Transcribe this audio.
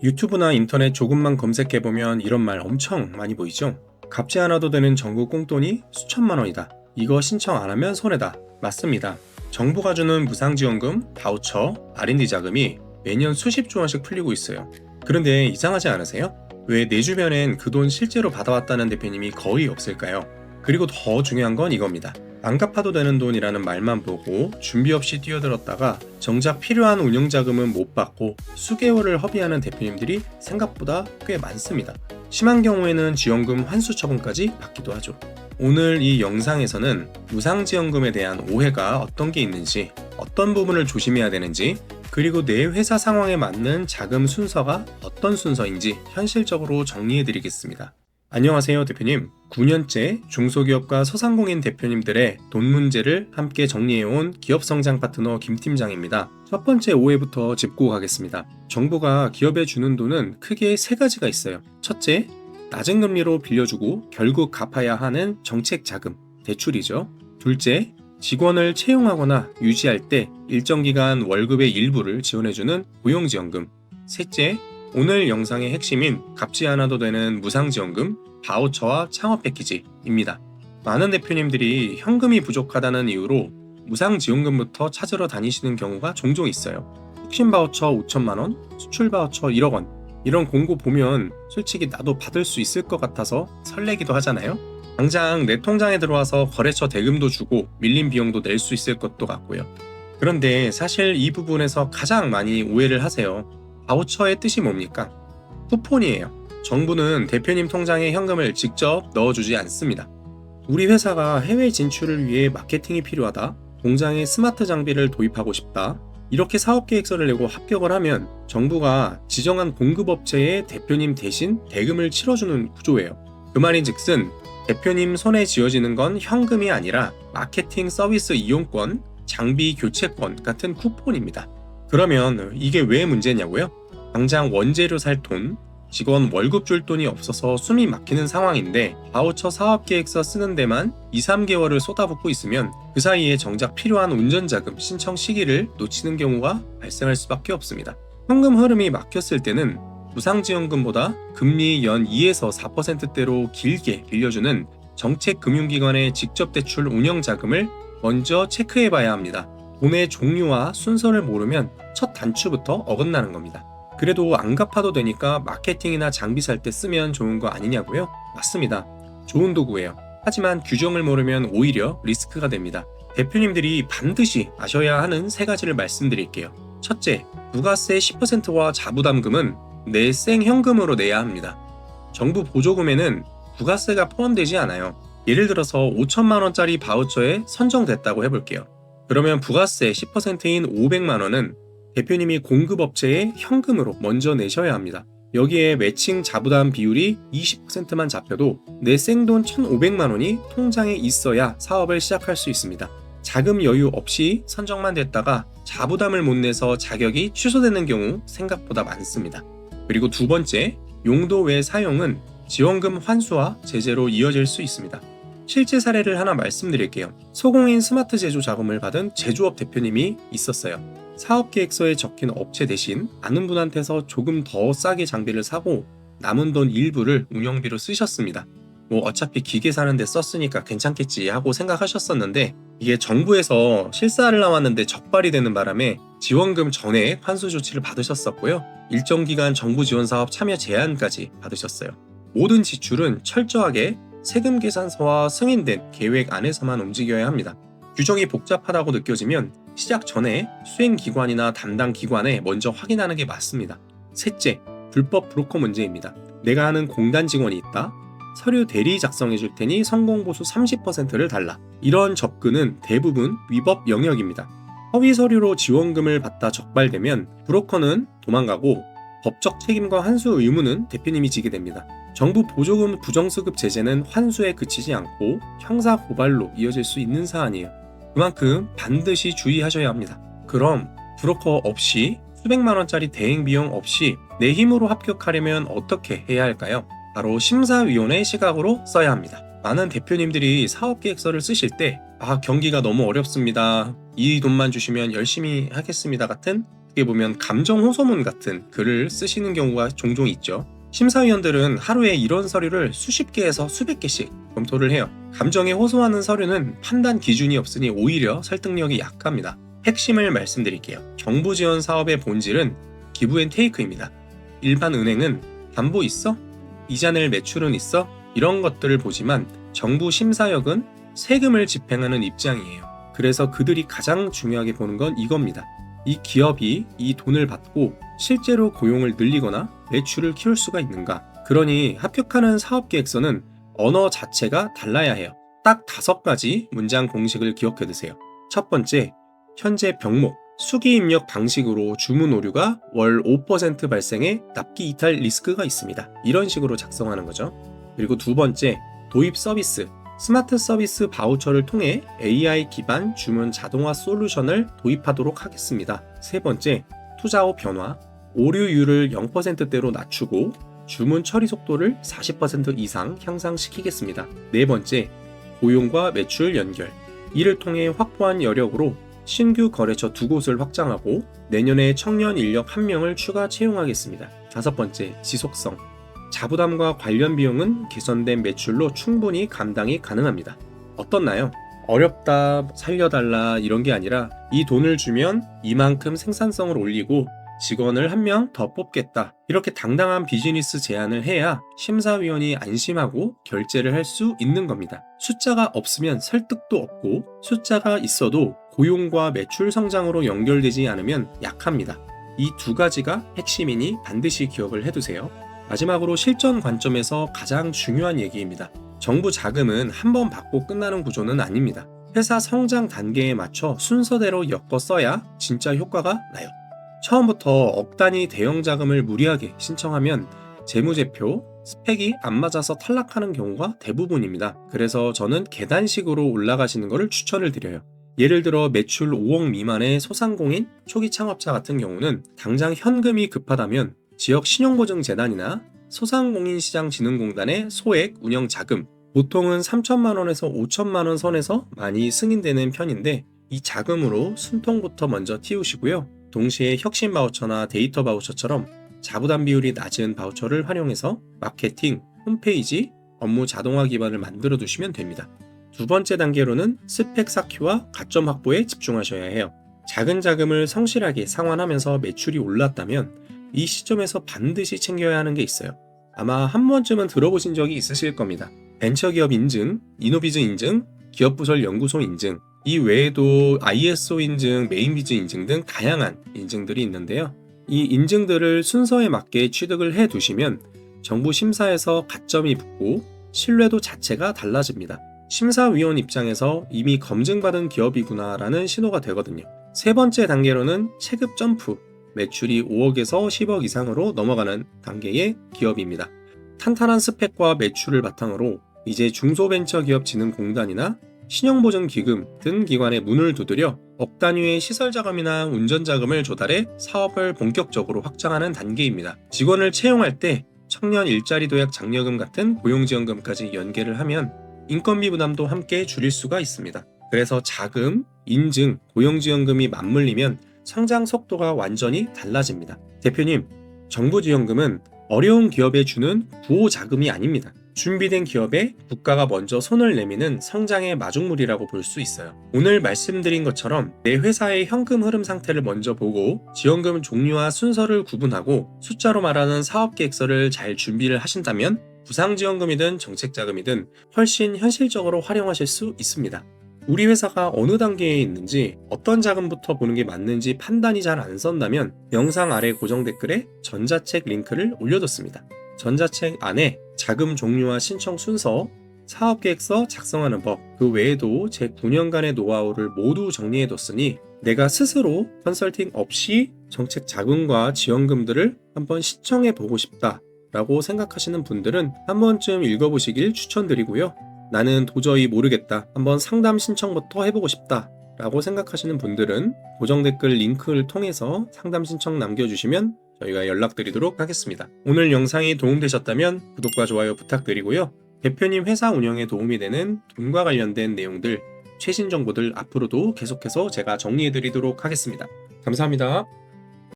유튜브나 인터넷 조금만 검색해보면 이런 말 엄청 많이 보이죠? 갚지 않아도 되는 정부 꽁돈이 수천만 원이다. 이거 신청 안 하면 손해다. 맞습니다. 정부가 주는 무상지원금, 바우처, R&D 자금이 매년 수십조 원씩 풀리고 있어요. 그런데 이상하지 않으세요? 왜 내 주변엔 그 돈 실제로 받아왔다는 대표님이 거의 없을까요? 그리고 더 중요한 건 이겁니다. 안 갚아도 되는 돈이라는 말만 보고 준비 없이 뛰어들었다가 정작 필요한 운영자금은 못 받고 수개월을 허비하는 대표님들이 생각보다 꽤 많습니다. 심한 경우에는 지원금 환수 처분까지 받기도 하죠. 오늘 이 영상에서는 무상지원금에 대한 오해가 어떤 게 있는지, 어떤 부분을 조심해야 되는지, 그리고 내 회사 상황에 맞는 자금 순서가 어떤 순서인지 현실적으로 정리해드리겠습니다. 안녕하세요 대표님. 9년째 중소기업과 소상공인 대표님들의 돈 문제를 함께 정리해온 기업성장 파트너 김팀장입니다. 첫 번째 오해부터 짚고 가겠습니다. 정부가 기업에 주는 돈은 크게 세 가지가 있어요. 첫째, 낮은 금리로 빌려주고 결국 갚아야 하는 정책 자금, 대출이죠. 둘째, 직원을 채용하거나 유지할 때 일정 기간 월급의 일부를 지원해주는 고용지원금. 셋째, 오늘 영상의 핵심인 갚지 않아도 되는 무상지원금, 바우처와 창업 패키지입니다. 많은 대표님들이 현금이 부족하다는 이유로 무상지원금부터 찾으러 다니시는 경우가 종종 있어요. 혁신 바우처 5천만 원, 수출 바우처 1억 원, 이런 공고 보면 솔직히 나도 받을 수 있을 것 같아서 설레기도 하잖아요. 당장 내 통장에 들어와서 거래처 대금도 주고 밀린 비용도 낼 수 있을 것도 같고요. 그런데 사실 이 부분에서 가장 많이 오해를 하세요. 바우처의 뜻이 뭡니까? 쿠폰이에요. 정부는 대표님 통장에 현금을 직접 넣어주지 않습니다. 우리 회사가 해외 진출을 위해 마케팅이 필요하다, 공장에 스마트 장비를 도입하고 싶다, 이렇게 사업계획서를 내고 합격을 하면 정부가 지정한 공급업체에 대표님 대신 대금을 치러주는 구조예요. 그 말인즉슨 대표님 손에 쥐어지는 건 현금이 아니라 마케팅 서비스 이용권, 장비 교체권 같은 쿠폰입니다. 그러면 이게 왜 문제냐고요? 당장 원재료 살 돈, 직원 월급 줄 돈이 없어서 숨이 막히는 상황인데 바우처 사업계획서 쓰는 데만 2-3개월을 쏟아붓고 있으면 그 사이에 정작 필요한 운전자금 신청 시기를 놓치는 경우가 발생할 수밖에 없습니다. 현금 흐름이 막혔을 때는 무상지원금보다 금리 연 2에서 4%대로 길게 빌려주는 정책금융기관의 직접대출 운영자금을 먼저 체크해봐야 합니다. 돈의 종류와 순서를 모르면 첫 단추부터 어긋나는 겁니다. 그래도 안 갚아도 되니까 마케팅이나 장비 살 때 쓰면 좋은 거 아니냐고요? 맞습니다. 좋은 도구예요. 하지만 규정을 모르면 오히려 리스크가 됩니다. 대표님들이 반드시 아셔야 하는 세 가지를 말씀드릴게요. 첫째, 부가세 10%와 자부담금은 내 생현금으로 내야 합니다. 정부 보조금에는 부가세가 포함되지 않아요. 예를 들어서 5천만 원짜리 바우처에 선정됐다고 해볼게요. 그러면 부가세 10%인 500만 원은 대표님이 공급업체에 현금으로 먼저 내셔야 합니다. 여기에 매칭 자부담 비율이 20%만 잡혀도 내 생돈 1,500만 원이 통장에 있어야 사업을 시작할 수 있습니다. 자금 여유 없이 선정만 됐다가 자부담을 못 내서 자격이 취소되는 경우 생각보다 많습니다. 그리고 두 번째, 용도 외 사용은 지원금 환수와 제재로 이어질 수 있습니다. 실제 사례를 하나 말씀드릴게요. 소공인 스마트 제조 자금을 받은 제조업 대표님이 있었어요. 사업계획서에 적힌 업체 대신 아는 분한테서 조금 더 싸게 장비를 사고 남은 돈 일부를 운영비로 쓰셨습니다. 어차피 기계 사는데 썼으니까 괜찮겠지 하고 생각하셨었는데 이게 정부에서 실사를 나왔는데 적발이 되는 바람에 지원금 전에 환수 조치를 받으셨었고요. 일정 기간 정부 지원 사업 참여 제한까지 받으셨어요. 모든 지출은 철저하게 세금 계산서와 승인된 계획 안에서만 움직여야 합니다. 규정이 복잡하다고 느껴지면 시작 전에 수행기관이나 담당 기관에 먼저 확인하는 게 맞습니다. 셋째, 불법 브로커 문제입니다. 내가 아는 공단 직원이 있다. 서류 대리 작성해 줄 테니 성공보수 30%를 달라. 이런 접근은 대부분 위법 영역입니다. 허위 서류로 지원금을 받다 적발되면 브로커는 도망가고 법적 책임과 환수 의무는 대표님이 지게 됩니다. 정부 보조금 부정수급 제재는 환수에 그치지 않고 형사 고발로 이어질 수 있는 사안이에요. 그만큼 반드시 주의하셔야 합니다. 그럼 브로커 없이 수백만 원짜리 대행 비용 없이 내 힘으로 합격하려면 어떻게 해야 할까요? 바로 심사위원회 시각으로 써야 합니다. 많은 대표님들이 사업계획서를 쓰실 때 경기가 너무 어렵습니다. 이 돈만 주시면 열심히 하겠습니다 같은 어떻게 보면 감정 호소문 같은 글을 쓰시는 경우가 종종 있죠. 심사위원들은 하루에 이런 서류를 수십 개에서 수백 개씩 검토를 해요. 감정에 호소하는 서류는 판단 기준이 없으니 오히려 설득력이 약합니다. 핵심을 말씀드릴게요. 정부 지원 사업의 본질은 기브 앤 테이크입니다. 일반 은행은 담보 있어? 이자 낼 매출은 있어? 이런 것들을 보지만 정부 심사역은 세금을 집행하는 입장이에요. 그래서 그들이 가장 중요하게 보는 건 이겁니다. 이 기업이 이 돈을 받고 실제로 고용을 늘리거나 매출을 키울 수가 있는가? 그러니 합격하는 사업계획서는 언어 자체가 달라야 해요. 딱 5가지 문장 공식을 기억해 두세요. 첫 번째, 현재 병목, 수기 입력 방식으로 주문 오류가 월 5% 발생해 납기 이탈 리스크가 있습니다. 이런 식으로 작성하는 거죠. 그리고 두 번째, 도입 서비스, 스마트 서비스 바우처를 통해 AI 기반 주문 자동화 솔루션을 도입하도록 하겠습니다. 세 번째, 투자 후 변화, 오류율을 0%대로 낮추고 주문 처리 속도를 40% 이상 향상시키겠습니다. 네 번째, 고용과 매출 연결, 이를 통해 확보한 여력으로 신규 거래처 2곳을 확장하고 내년에 청년 인력 1명을 추가 채용하겠습니다. 다섯 번째, 지속성, 자부담과 관련 비용은 개선된 매출로 충분히 감당이 가능합니다. 어떻나요? 어렵다, 살려달라 이런 게 아니라 이 돈을 주면 이만큼 생산성을 올리고 직원을 1명 더 뽑겠다. 이렇게 당당한 비즈니스 제안을 해야 심사위원이 안심하고 결제를 할 수 있는 겁니다. 숫자가 없으면 설득도 없고 숫자가 있어도 고용과 매출 성장으로 연결되지 않으면 약합니다. 이 2가지가 핵심이니 반드시 기억을 해두세요. 마지막으로 실전 관점에서 가장 중요한 얘기입니다. 정부 자금은 한 번 받고 끝나는 구조는 아닙니다. 회사 성장 단계에 맞춰 순서대로 엮어 써야 진짜 효과가 나요. 처음부터 억 단위 대형 자금을 무리하게 신청하면 재무제표, 스펙이 안 맞아서 탈락하는 경우가 대부분입니다. 그래서 저는 계단식으로 올라가시는 것을 추천을 드려요. 예를 들어 매출 5억 미만의 소상공인, 초기 창업자 같은 경우는 당장 현금이 급하다면 지역 신용보증재단이나 소상공인시장진흥공단의 소액 운영자금, 보통은 3천만 원에서 5천만 원 선에서 많이 승인되는 편인데 이 자금으로 순통부터 먼저 틔우시고요. 동시에 혁신 바우처나 데이터 바우처처럼 자부담 비율이 낮은 바우처를 활용해서 마케팅, 홈페이지, 업무 자동화 기반을 만들어 두시면 됩니다. 두 번째 단계로는 스펙 쌓기와 가점 확보에 집중하셔야 해요. 작은 자금을 성실하게 상환하면서 매출이 올랐다면 이 시점에서 반드시 챙겨야 하는 게 있어요. 아마 한 번쯤은 들어보신 적이 있으실 겁니다. 벤처기업 인증, 이노비즈 인증, 기업부설 연구소 인증, 이 외에도 ISO 인증, 메인비즈 인증 등 다양한 인증들이 있는데요. 이 인증들을 순서에 맞게 취득을 해 두시면 정부 심사에서 가점이 붙고 신뢰도 자체가 달라집니다. 심사위원 입장에서 이미 검증받은 기업이구나 라는 신호가 되거든요. 세 번째 단계로는 체급 점프, 매출이 5억에서 10억 이상으로 넘어가는 단계의 기업입니다. 탄탄한 스펙과 매출을 바탕으로 이제 중소벤처기업진흥공단이나 신용보증기금 등 기관에 문을 두드려 억 단위의 시설자금이나 운전자금을 조달해 사업을 본격적으로 확장하는 단계입니다. 직원을 채용할 때 청년 일자리 도약 장려금 같은 고용지원금까지 연계를 하면 인건비 부담도 함께 줄일 수가 있습니다. 그래서 자금, 인증, 고용지원금이 맞물리면 성장 속도가 완전히 달라집니다. 대표님, 정부 지원금은 어려운 기업에 주는 구호자금이 아닙니다. 준비된 기업에 국가가 먼저 손을 내미는 성장의 마중물이라고 볼 수 있어요. 오늘 말씀드린 것처럼 내 회사의 현금 흐름 상태를 먼저 보고 지원금 종류와 순서를 구분하고 숫자로 말하는 사업계획서를 잘 준비를 하신다면 부상지원금이든 정책자금이든 훨씬 현실적으로 활용하실 수 있습니다. 우리 회사가 어느 단계에 있는지 어떤 자금부터 보는 게 맞는지 판단이 잘 안 선다면 영상 아래 고정 댓글에 전자책 링크를 올려뒀습니다. 전자책 안에 자금 종류와 신청 순서, 사업계획서 작성하는 법, 그 외에도 제 9년간의 노하우를 모두 정리해뒀으니 내가 스스로 컨설팅 없이 정책 자금과 지원금들을 한번 신청해보고 싶다 라고 생각하시는 분들은 한 번쯤 읽어보시길 추천드리고요. 나는 도저히 모르겠다, 한번 상담 신청부터 해보고 싶다 라고 생각하시는 분들은 고정 댓글 링크를 통해서 상담 신청 남겨주시면 저희가 연락드리도록 하겠습니다. 오늘 영상이 도움되셨다면 구독과 좋아요 부탁드리고요. 대표님 회사 운영에 도움이 되는 돈과 관련된 내용들, 최신 정보들 앞으로도 계속해서 제가 정리해드리도록 하겠습니다. 감사합니다.